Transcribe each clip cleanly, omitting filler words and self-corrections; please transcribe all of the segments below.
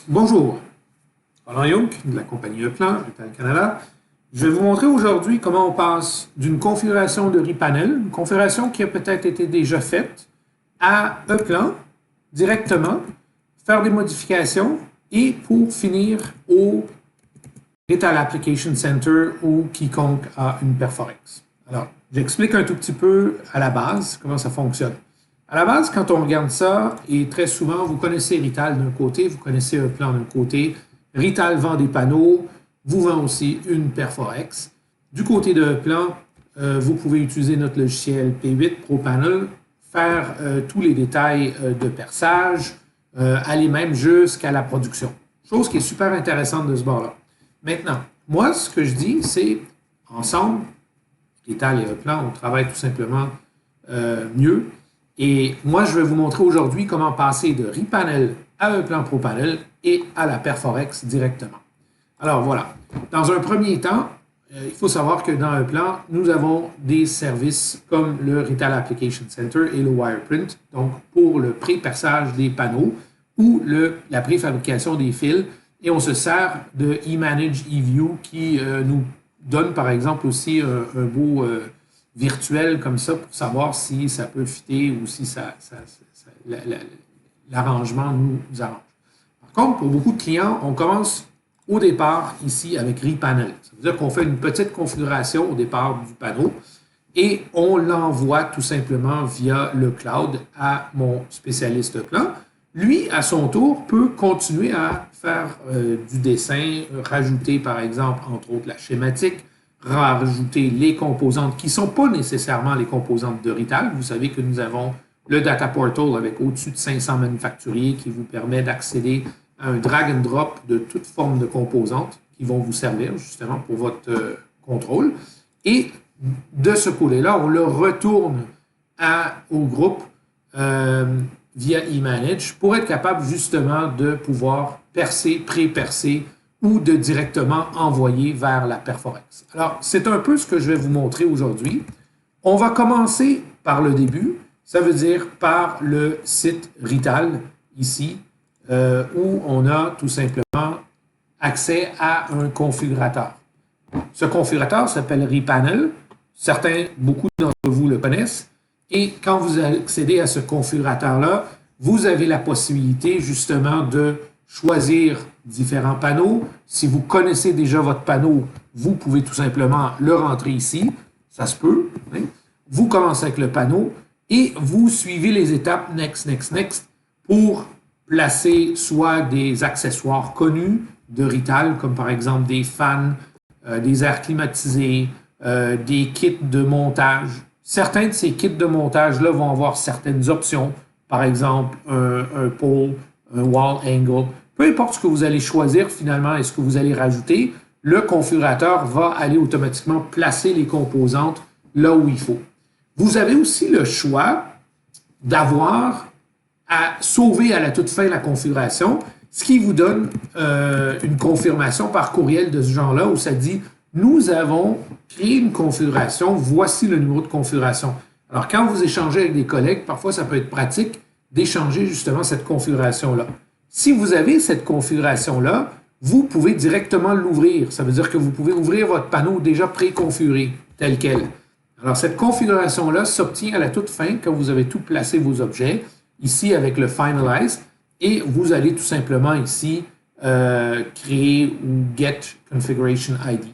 Bonjour, Roland Young de la compagnie E-Plan, Rital Canada. Je vais vous montrer aujourd'hui comment on passe d'une configuration de riPanel, une configuration qui a peut-être été déjà faite, à E-Plan directement, faire des modifications et pour finir au Rital Application Center ou quiconque a une Perforex. Alors, j'explique un tout petit peu à la base comment ça fonctionne. À la base, quand on regarde ça, et très souvent, vous connaissez Rital d'un côté, vous connaissez E-Plan d'un côté. Rital vend des panneaux, vous vend aussi une Perforex. Du côté de E-Plan, vous pouvez utiliser notre logiciel P8 ProPanel, faire tous les détails de perçage, aller même jusqu'à la production. Chose qui est super intéressante de ce bord-là. Maintenant, moi, ce que je dis, c'est ensemble, Rital et E-Plan, on travaille tout simplement mieux. Et moi, je vais vous montrer aujourd'hui comment passer de riPanel à E-Plan ProPanel et à la Perforex directement. Alors voilà, dans un premier temps, il faut savoir que dans E-Plan, nous avons des services comme le Rital Application Center et le Wireprint, donc pour le pré-perçage des panneaux ou la préfabrication des fils. Et on se sert de eManage eView qui nous donne par exemple aussi un beau virtuel comme ça pour savoir si ça peut fitter ou si l'arrangement nous arrange. Par contre, pour beaucoup de clients, on commence au départ ici avec riPanel. Ça veut dire qu'on fait une petite configuration au départ du panneau et on l'envoie tout simplement via le cloud à mon spécialiste plan. Lui, à son tour, peut continuer à faire du dessin, rajouter par exemple, entre autres, la schématique, rajouter les composantes qui ne sont pas nécessairement les composantes de Rital. Vous savez que nous avons le Data Portal avec au-dessus de 500 manufacturiers qui vous permet d'accéder à un drag and drop de toute forme de composantes qui vont vous servir justement pour votre contrôle. Et de ce côté-là, on le retourne au groupe via eManage pour être capable justement de pouvoir percer, pré-percer ou de directement envoyer vers la Perforex. Alors, c'est un peu ce que je vais vous montrer aujourd'hui. On va commencer par le début, ça veut dire par le site Rital, ici, où on a tout simplement accès à un configurateur. Ce configurateur s'appelle riPanel. Beaucoup d'entre vous le connaissent. Et quand vous accédez à ce configurateur-là, vous avez la possibilité justement de choisir différents panneaux. Si vous connaissez déjà votre panneau, vous pouvez tout simplement le rentrer ici. Ça se peut. Hein? Vous commencez avec le panneau et vous suivez les étapes Next, Next, Next pour placer soit des accessoires connus de Rital, comme par exemple des fans, des airs climatisés, des kits de montage. Certains de ces kits de montage-là vont avoir certaines options, par exemple un pole, un wall angle. Peu importe ce que vous allez choisir finalement et ce que vous allez rajouter, le configurateur va aller automatiquement placer les composantes là où il faut. Vous avez aussi le choix d'avoir à sauver à la toute fin la configuration, ce qui vous donne une confirmation par courriel de ce genre-là où ça dit « Nous avons créé une configuration, voici le numéro de configuration ». Alors, quand vous échangez avec des collègues, parfois ça peut être pratique d'échanger justement cette configuration-là. Si vous avez cette configuration-là, vous pouvez directement l'ouvrir. Ça veut dire que vous pouvez ouvrir votre panneau déjà préconfiguré, tel quel. Alors, cette configuration-là s'obtient à la toute fin quand vous avez tout placé vos objets, ici avec le Finalize, et vous allez tout simplement ici créer ou Get Configuration ID.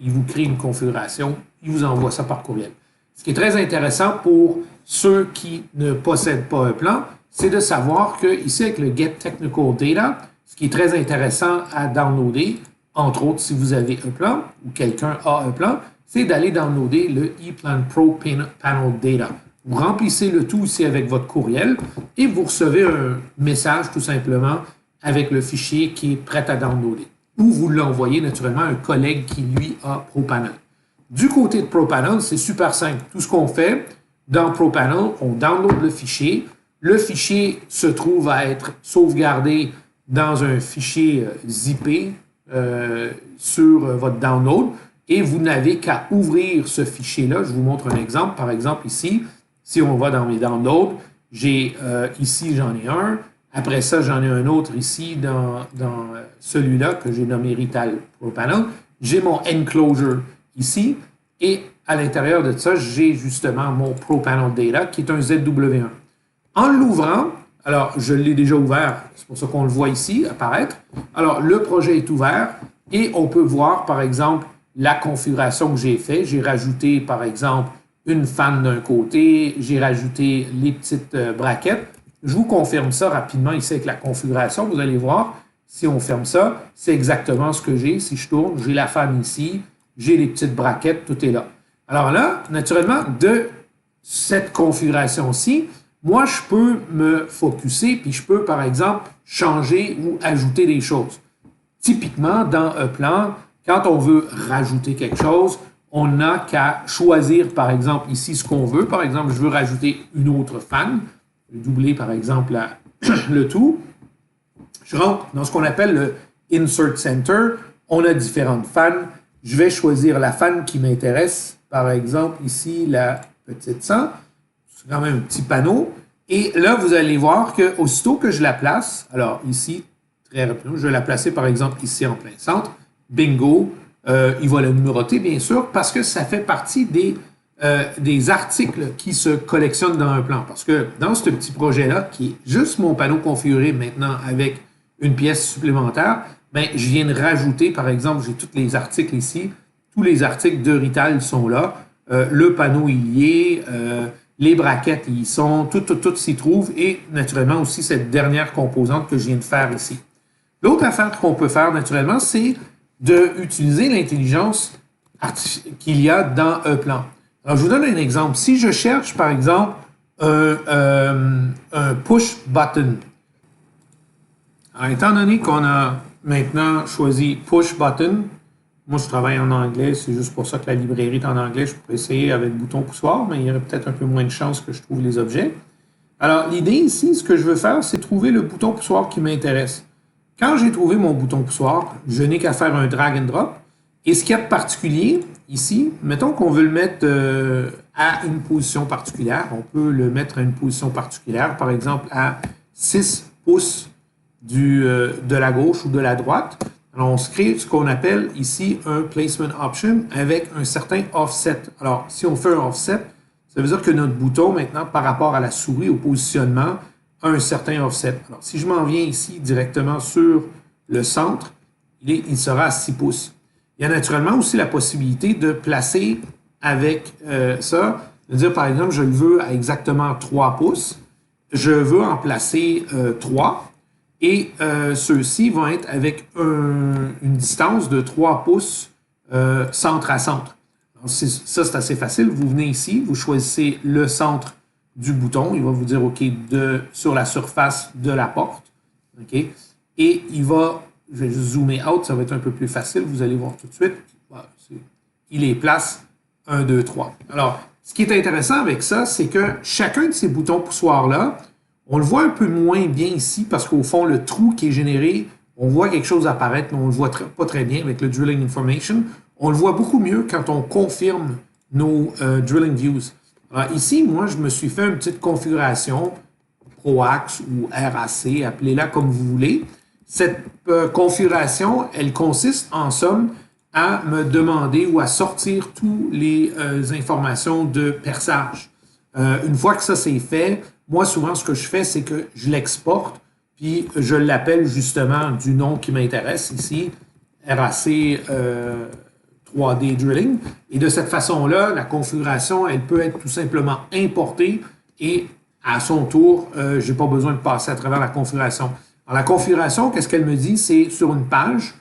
Il vous crée une configuration, il vous envoie ça par courriel. Ce qui est très intéressant pour ceux qui ne possèdent pas un plan, c'est de savoir que ici avec le Get Technical Data, ce qui est très intéressant à downloader, entre autres si vous avez un plan ou quelqu'un a un plan, c'est d'aller downloader le ePlan Pro Panel Data. Vous remplissez le tout ici avec votre courriel et vous recevez un message tout simplement avec le fichier qui est prêt à downloader. Ou vous l'envoyez naturellement à un collègue qui, lui, a ProPanel. Du côté de ProPanel, c'est super simple. Tout ce qu'on fait dans ProPanel, on download le fichier. Le fichier se trouve à être sauvegardé dans un fichier zippé sur votre download et vous n'avez qu'à ouvrir ce fichier-là. Je vous montre un exemple. Par exemple, ici, si on va dans mes downloads, ici, j'en ai un Après ça, j'en ai un autre ici dans celui-là que j'ai nommé Rital Propanol. J'ai mon enclosure ici et à l'intérieur de ça, j'ai justement mon Propanol Data qui est un ZW1. En l'ouvrant, alors je l'ai déjà ouvert, c'est pour ça qu'on le voit ici apparaître. Alors le projet est ouvert et on peut voir par exemple la configuration que j'ai fait. J'ai rajouté par exemple une fan d'un côté, j'ai rajouté les petites braquettes. Je vous confirme ça rapidement ici avec la configuration. Vous allez voir, si on ferme ça, c'est exactement ce que j'ai. Si je tourne, j'ai la fan ici, j'ai les petites braquettes, tout est là. Alors là, naturellement, de cette configuration-ci, moi, je peux me focusser, puis je peux, par exemple, changer ou ajouter des choses. Typiquement, dans un plan, quand on veut rajouter quelque chose, on n'a qu'à choisir, par exemple, ici, ce qu'on veut. Par exemple, je veux rajouter une autre fan. Je vais doubler, par exemple, le tout. Je rentre dans ce qu'on appelle le Insert Center. On a différentes fans. Je vais choisir la fan qui m'intéresse. Par exemple, ici, la petite 100. C'est quand même un petit panneau. Et là, vous allez voir que aussitôt que je la place, alors ici, très rapidement, je vais la placer, par exemple, ici en plein centre. Bingo. Il va la numéroter, bien sûr, parce que ça fait partie des articles qui se collectionnent dans un plan. Parce que dans ce petit projet-là, qui est juste mon panneau configuré maintenant avec une pièce supplémentaire, bien, je viens de rajouter, par exemple, j'ai tous les articles ici. Tous les articles de Rital sont là. Le panneau y est. Les braquettes y sont. Tout s'y trouve. Et naturellement aussi cette dernière composante que je viens de faire ici. L'autre affaire qu'on peut faire naturellement, c'est d'utiliser l'intelligence qu'il y a dans un plan. Alors, je vous donne un exemple. Si je cherche, par exemple, un push button, alors, étant donné qu'on a maintenant choisi push button, moi je travaille en anglais, c'est juste pour ça que la librairie est en anglais. Je pourrais essayer avec bouton poussoir, mais il y aurait peut-être un peu moins de chances que je trouve les objets. Alors, l'idée ici, ce que je veux faire, c'est trouver le bouton poussoir qui m'intéresse. Quand j'ai trouvé mon bouton poussoir, je n'ai qu'à faire un drag and drop. Et ce qu'il y a de particulier ici, mettons qu'on veut le mettre à une position particulière. On peut le mettre à une position particulière, par exemple à 6 pouces de la gauche ou de la droite. Alors, on se crée ce qu'on appelle ici un placement option avec un certain offset. Alors, si on fait un offset, ça veut dire que notre bouton, maintenant, par rapport à la souris, au positionnement, a un certain offset. Alors, si je m'en viens ici directement sur le centre, il sera à 6 pouces. Il y a naturellement aussi la possibilité de placer avec ça, de dire par exemple, je le veux à exactement 3 pouces, je veux en placer 3, et ceux-ci vont être avec une distance de 3 pouces centre à centre. Alors, ça, c'est assez facile. Vous venez ici, vous choisissez le centre du bouton. Il va vous dire OK sur la surface de la porte. OK? Et il va, je vais juste zoomer out, ça va être un peu plus facile. Vous allez voir tout de suite. Il les place 1, 2, 3. Alors, ce qui est intéressant avec ça, c'est que chacun de ces boutons poussoirs-là, on le voit un peu moins bien ici parce qu'au fond, le trou qui est généré, on voit quelque chose apparaître, mais on ne le voit pas très bien avec le Drilling Information. On le voit beaucoup mieux quand on confirme nos Drilling Views. Alors ici, moi, je me suis fait une petite configuration ProAx ou RAC, appelez-la comme vous voulez. Cette configuration, elle consiste en somme à me demander ou à sortir toutes les informations de perçage. Une fois que ça c'est fait, moi souvent ce que je fais, c'est que je l'exporte, puis je l'appelle justement du nom qui m'intéresse ici, RAC 3D Drilling. Et de cette façon-là, la configuration, elle peut être tout simplement importée et à son tour, je n'ai pas besoin de passer à travers la configuration. Alors, la configuration, qu'est-ce qu'elle me dit? C'est sur une page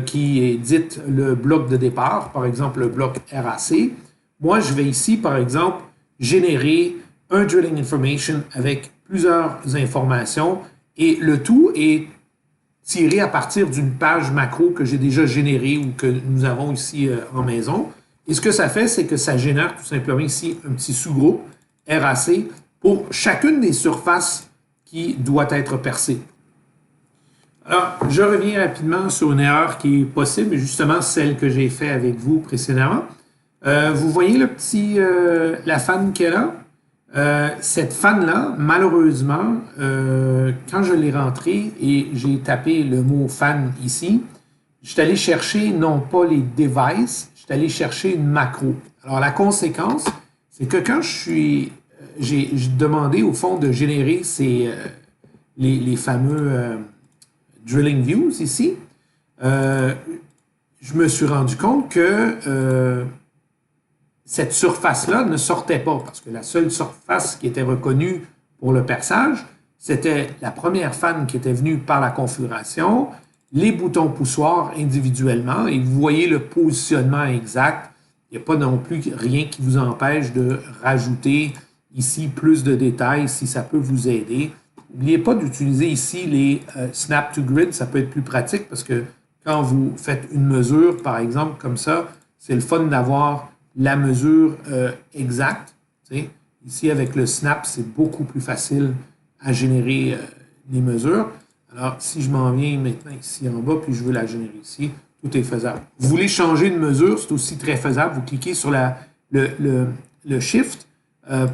qui est dite le bloc de départ, par exemple le bloc RAC. Moi, je vais ici, par exemple, générer un Drilling Information avec plusieurs informations et le tout est tiré à partir d'une page macro que j'ai déjà générée ou que nous avons ici en maison. Et ce que ça fait, c'est que ça génère tout simplement ici un petit sous-groupe RAC pour chacune des surfaces qui doit être percée. Alors, je reviens rapidement sur une erreur qui est possible, justement celle que j'ai faite avec vous précédemment. Vous voyez le petit, la fan qu'elle a? Cette fan-là, malheureusement, quand je l'ai rentrée et j'ai tapé le mot fan ici, je suis allé chercher non pas les devices, je suis allé chercher une macro. Alors la conséquence, c'est que quand j'ai demandé au fond de générer les fameux drilling views ici, je me suis rendu compte que cette surface-là ne sortait pas, parce que la seule surface qui était reconnue pour le perçage, c'était la première fan qui était venue par la configuration, les boutons poussoirs individuellement, et vous voyez le positionnement exact. Il n'y a pas non plus rien qui vous empêche de rajouter ici plus de détails si ça peut vous aider. N'oubliez pas d'utiliser ici les Snap to Grid, ça peut être plus pratique parce que quand vous faites une mesure, par exemple, comme ça, c'est le fun d'avoir la mesure exacte. T'sais. Ici, avec le Snap, c'est beaucoup plus facile à générer les mesures. Alors, si je m'en viens maintenant ici en bas, puis je veux la générer ici, tout est faisable. Vous voulez changer de mesure, c'est aussi très faisable. Vous cliquez sur le Shift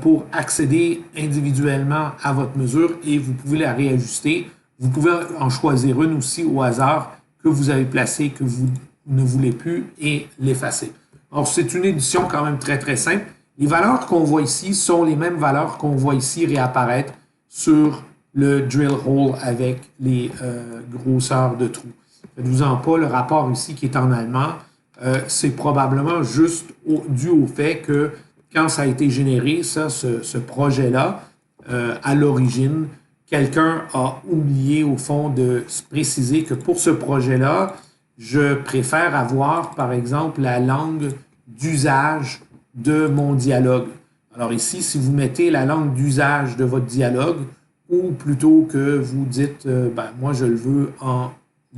pour accéder individuellement à votre mesure et vous pouvez la réajuster. Vous pouvez en choisir une aussi au hasard que vous avez placée, que vous ne voulez plus et l'effacer. Alors, c'est une édition quand même très, très simple. Les valeurs qu'on voit ici sont les mêmes valeurs qu'on voit ici réapparaître sur le drill hole avec les grosseurs de trous. Faites-vous-en pas, le rapport ici qui est en allemand, c'est probablement juste dû au fait que quand ça a été généré, ce projet-là, à l'origine, quelqu'un a oublié au fond de se préciser que pour ce projet-là, je préfère avoir, par exemple, la langue d'usage de mon dialogue. Alors ici, si vous mettez la langue d'usage de votre dialogue, ou plutôt que vous dites, moi je le veux en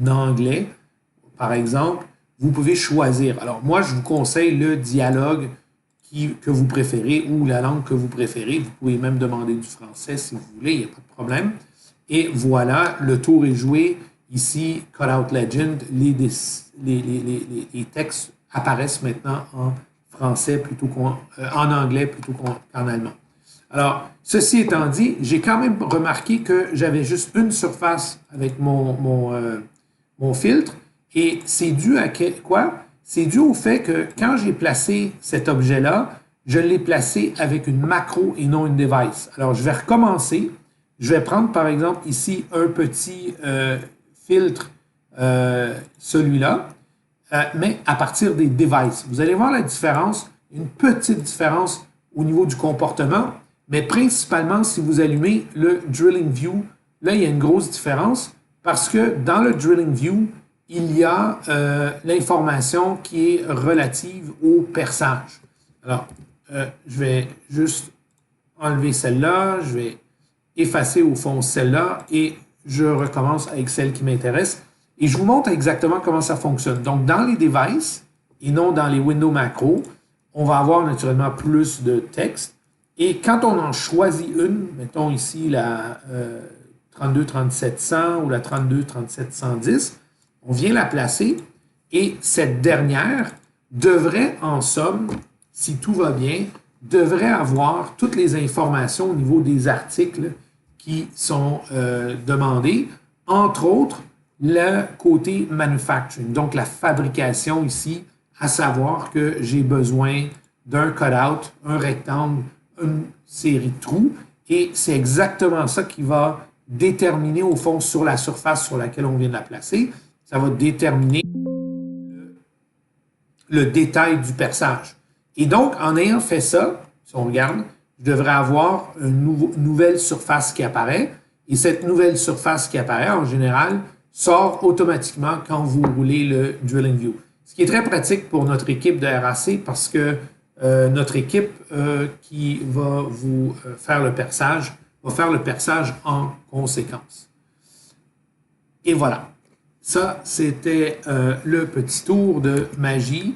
anglais, par exemple, vous pouvez choisir. Alors moi, je vous conseille le dialogue que vous préférez ou la langue que vous préférez. Vous pouvez même demander du français si vous voulez, il n'y a pas de problème. Et voilà, le tour est joué. Ici, Cutout Legend, les textes apparaissent maintenant en français plutôt en anglais plutôt qu'en allemand. Alors, ceci étant dit, j'ai quand même remarqué que j'avais juste une surface avec mon filtre et c'est dû à quoi? C'est dû au fait que quand j'ai placé cet objet-là, je l'ai placé avec une macro et non une device. Alors, je vais recommencer. Je vais prendre, par exemple, ici, un petit filtre, celui-là, mais à partir des devices. Vous allez voir la différence, une petite différence au niveau du comportement, mais principalement, si vous allumez le Drilling View, là, il y a une grosse différence parce que dans le Drilling View, il y a l'information qui est relative au perçage. Alors, je vais juste enlever celle-là, je vais effacer au fond celle-là et je recommence avec celle qui m'intéresse. Et je vous montre exactement comment ça fonctionne. Donc, dans les devices et non dans les windows macro, on va avoir naturellement plus de texte. Et quand on en choisit une, mettons ici la 32-3700 ou la 32-3710, on vient la placer et cette dernière devrait, en somme, si tout va bien, devrait avoir toutes les informations au niveau des articles qui sont demandés, entre autres le côté manufacturing, donc la fabrication ici, à savoir que j'ai besoin d'un cutout, un rectangle, une série de trous, et c'est exactement ça qui va déterminer au fond sur la surface sur laquelle on vient de la placer, ça va déterminer le détail du perçage. Et donc, en ayant fait ça, si on regarde, je devrais avoir une nouvelle surface qui apparaît. Et cette nouvelle surface qui apparaît, en général, sort automatiquement quand vous roulez le Drilling View. Ce qui est très pratique pour notre équipe de RAC parce que notre équipe qui va vous faire le perçage va faire le perçage en conséquence. Et voilà. Ça, c'était le petit tour de magie.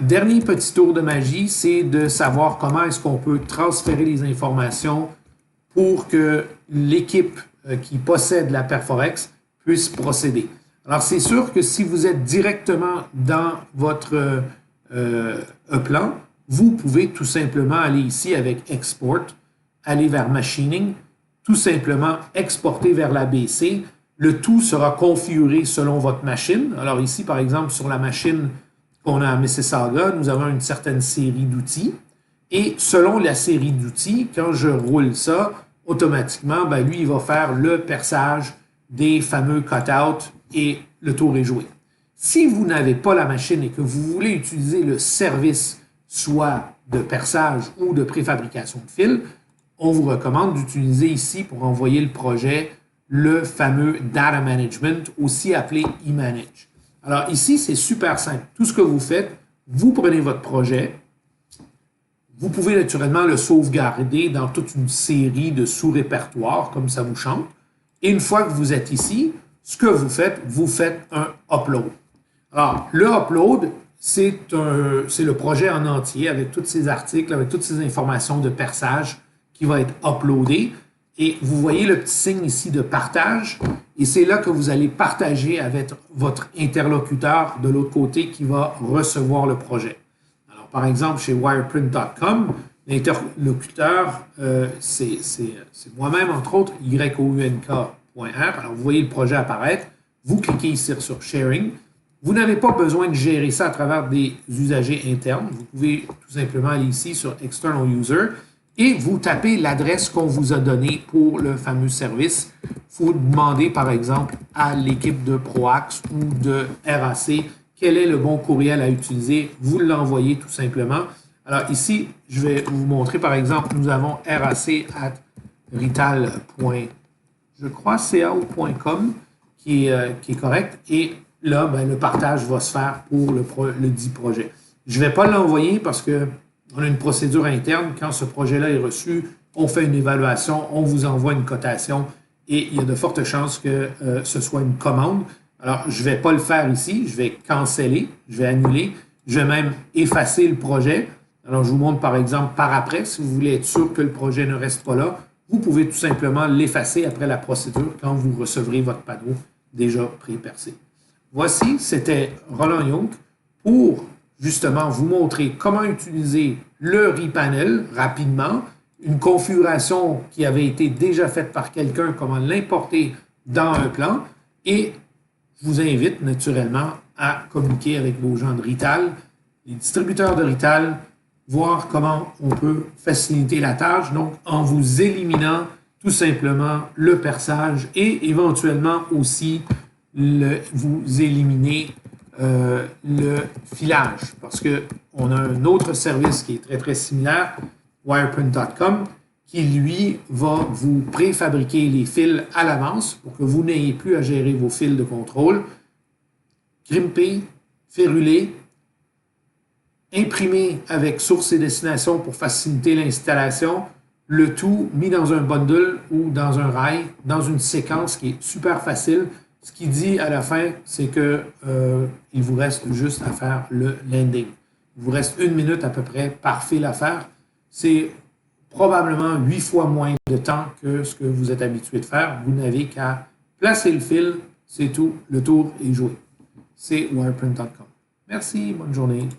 Dernier petit tour de magie, c'est de savoir comment est-ce qu'on peut transférer les informations pour que l'équipe qui possède la Perforex puisse procéder. Alors, c'est sûr que si vous êtes directement dans votre plan, vous pouvez tout simplement aller ici avec Export aller vers machining, tout simplement exporter vers l'ABC. Le tout sera configuré selon votre machine. Alors ici, par exemple, sur la machine qu'on a à Mississauga, nous avons une certaine série d'outils. Et selon la série d'outils, quand je roule ça, automatiquement, ben lui, il va faire le perçage des fameux cut-out et le tour est joué. Si vous n'avez pas la machine et que vous voulez utiliser le service, soit de perçage ou de préfabrication de fils, on vous recommande d'utiliser ici pour envoyer le projet le fameux Data Management, aussi appelé eManage. Alors ici, c'est super simple. Tout ce que vous faites, vous prenez votre projet, vous pouvez naturellement le sauvegarder dans toute une série de sous-répertoires, comme ça vous chante. Et une fois que vous êtes ici, ce que vous faites un upload. Alors, le upload, c'est le projet en entier avec tous ces articles, avec toutes ces informations de perçage qui va être uploadé. Et vous voyez le petit signe ici de partage. Et c'est là que vous allez partager avec votre interlocuteur de l'autre côté qui va recevoir le projet. Alors, par exemple, chez wireprint.com, l'interlocuteur, c'est moi-même, entre autres, younk.r. Alors, vous voyez le projet apparaître. Vous cliquez ici sur Sharing. Vous n'avez pas besoin de gérer ça à travers des usagers internes. Vous pouvez tout simplement aller ici sur External User et vous tapez l'adresse qu'on vous a donnée pour le fameux service. Il faut demander, par exemple, à l'équipe de ProAx ou de RAC quel est le bon courriel à utiliser. Vous l'envoyez tout simplement. Alors ici, je vais vous montrer, par exemple, nous avons rac@rital.ca.com qui est correct. Et là, ben, le partage va se faire pour le dit projet. Je ne vais pas l'envoyer parce qu'on a une procédure interne. Quand ce projet-là est reçu, on fait une évaluation, on vous envoie une cotation et il y a de fortes chances que ce soit une commande. Alors, je ne vais pas le faire ici. Je vais canceller, je vais annuler, je vais même effacer le projet. Alors, je vous montre par exemple par après, si vous voulez être sûr que le projet ne reste pas là, vous pouvez tout simplement l'effacer après la procédure quand vous recevrez votre panneau déjà pré-percé. Voici, c'était Roland Younk pour justement vous montrer comment utiliser le repanel rapidement, une configuration qui avait été déjà faite par quelqu'un, comment l'importer dans un plan et je vous invite naturellement à communiquer avec vos gens de Rital, les distributeurs de Rital, voir comment on peut faciliter la tâche, donc en vous éliminant tout simplement le perçage et éventuellement aussi vous éliminez le filage parce qu'on a un autre service qui est très, très similaire, wireprint.com, qui, lui, va vous préfabriquer les fils à l'avance pour que vous n'ayez plus à gérer vos fils de contrôle, crimper, féruler, imprimer avec source et destination pour faciliter l'installation, le tout mis dans un bundle ou dans un rail, dans une séquence qui est super facile. Ce qu'il dit à la fin, c'est que il vous reste juste à faire le landing. Il vous reste 1 minute à peu près par fil à faire. C'est probablement 8 fois moins de temps que ce que vous êtes habitué de faire. Vous n'avez qu'à placer le fil, c'est tout, le tour est joué. C'est wireprint.com. Merci, bonne journée.